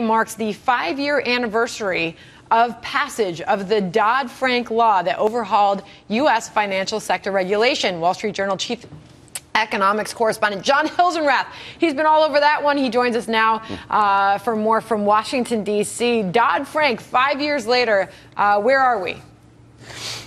Marks the 5-year anniversary of passage of the Dodd-Frank law that overhauled U.S. financial sector regulation. Wall Street Journal Chief Economics correspondent Jon Hilsenrath, he's been all over that one. He joins us now for more from Washington, D.C. Dodd-Frank, 5 years later, where are we?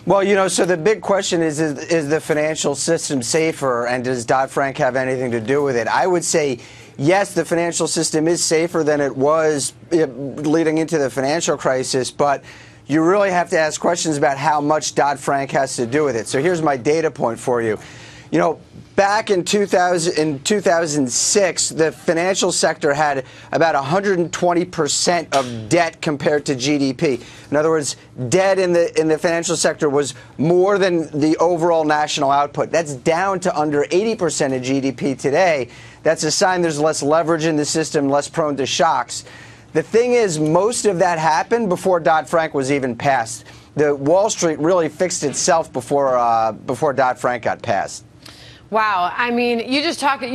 Well, so the big question is the financial system safer, and does Dodd-Frank have anything to do with it? I would say yes, the financial system is safer than it was leading into the financial crisis, but you really have to ask questions about how much Dodd-Frank has to do with it. So here's my data point for you. Back in 2006, the financial sector had about 120% of debt compared to GDP. In other words, debt in the financial sector was more than the overall national output. That's down to under 80% of GDP today. That's a sign there's less leverage in the system, less prone to shocks. The thing is, most of that happened before Dodd-Frank was even passed. The Wall Street really fixed itself before Dodd-Frank got passed. Wow. I mean, you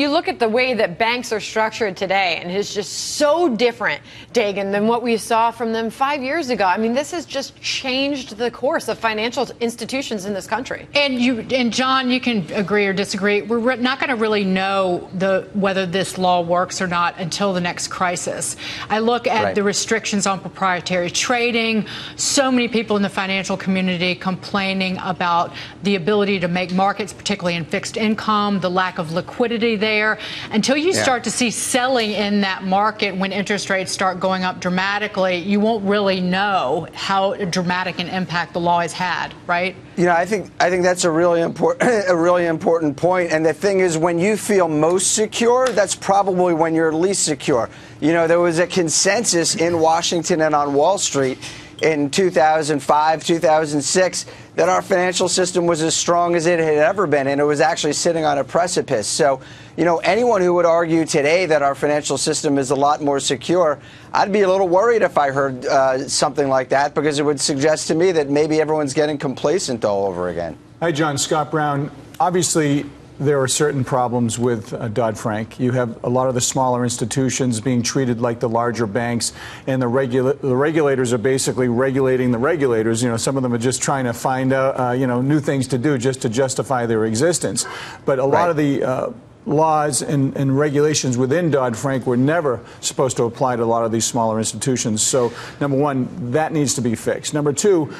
look at the way that banks are structured today, and it's just so different, Dagen, than what we saw from them 5 years ago. I mean, this has just changed the course of financial institutions in this country. And John, you can agree or disagree. We're not going to really know whether this law works or not until the next crisis. I look at the restrictions on proprietary trading. So many people in the financial community complaining about the ability to make markets, particularly in fixed income, the lack of liquidity there. Until you start to see selling in that market when interest rates start going up dramatically, you won't really know how dramatic an impact the law has had, right? I think that's a really important point. And the thing is, when you feel most secure, that's probably when you're least secure. There was a consensus in Washington and on Wall Street in 2005, 2006, that our financial system was as strong as it had ever been, and it was actually sitting on a precipice. So, anyone who would argue today that our financial system is a lot more secure, I'd be a little worried if I heard something like that, because it would suggest to me that maybe everyone's getting complacent all over again. Hi, John. Scott Brown. Obviously, there are certain problems with Dodd-Frank. You have a lot of the smaller institutions being treated like the larger banks, and the regulators are basically regulating the regulators. Some of them are just trying to find out, new things to do just to justify their existence. But a lot of the laws and regulations within Dodd-Frank were never supposed to apply to a lot of these smaller institutions. So, number one, that needs to be fixed. Number two,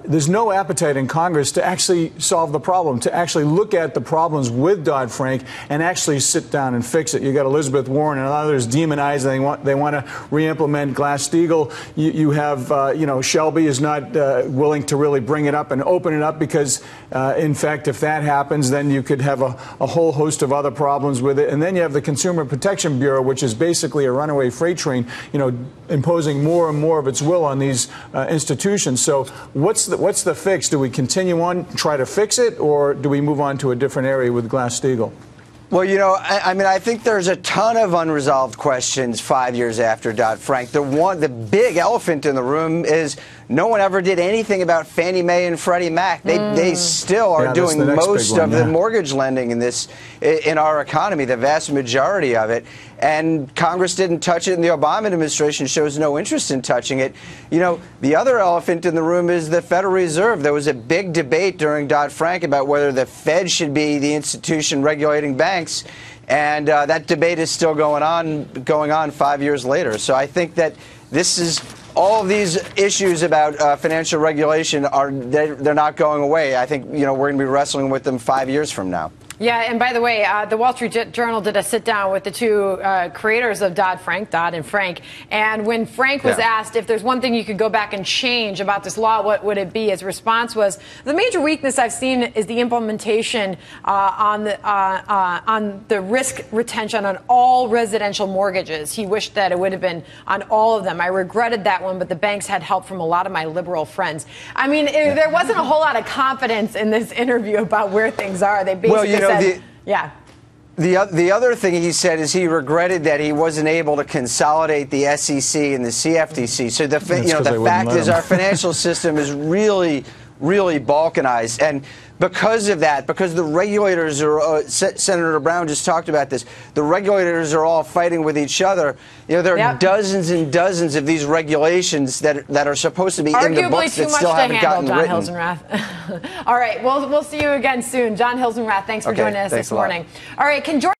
there's no appetite in Congress to actually solve the problem, to actually look at the problems with Dodd-Frank and actually sit down and fix it. You got Elizabeth Warren and others demonizing. They want to re-implement Glass-Steagall. You have, Shelby is not willing to really bring it up and open it up because, in fact, if that happens, then you could have a whole host of other problems with it. And then you have the Consumer Protection Bureau, which is basically a runaway freight train, imposing more and more of its will on these institutions. So what's the fix? Do we continue on, try to fix it, or do we move on to a different area with Glass-Steagall? Well, I think there's a ton of unresolved questions 5 years after Dodd-Frank. The big elephant in the room is no one ever did anything about Fannie Mae and Freddie Mac. They still are doing most of the mortgage lending in our economy, the vast majority of it. And Congress didn't touch it, and the Obama administration shows no interest in touching it. The other elephant in the room is the Federal Reserve. There was a big debate during Dodd-Frank about whether the Fed should be the institution regulating banks, and that debate is still going on 5 years later. So I think that all of these issues about financial regulation they're not going away. I think we're going to be wrestling with them 5 years from now. Yeah, and by the way, the Wall Street Journal did a sit-down with the two creators of Dodd-Frank, Dodd and Frank, and when Frank was asked if there's one thing you could go back and change about this law, what would it be? His response was, the major weakness I've seen is the implementation on the risk retention on all residential mortgages. He wished that it would have been on all of them. I regretted that one, but the banks had help from a lot of my liberal friends. I mean, there wasn't a whole lot of confidence in this interview about where things are. They basically The other thing he said is he regretted that he wasn't able to consolidate the SEC and the CFTC. So the fact is our financial system is really really balkanized. And because of that, because the regulators are, Senator Brown just talked about this, the regulators are all fighting with each other. You know, there are dozens and dozens of these regulations that are supposed to be in the books that still haven't gotten written. Jon Hilsenrath. All right, we'll see you again soon. Jon Hilsenrath, thanks for joining us this morning. All right, can George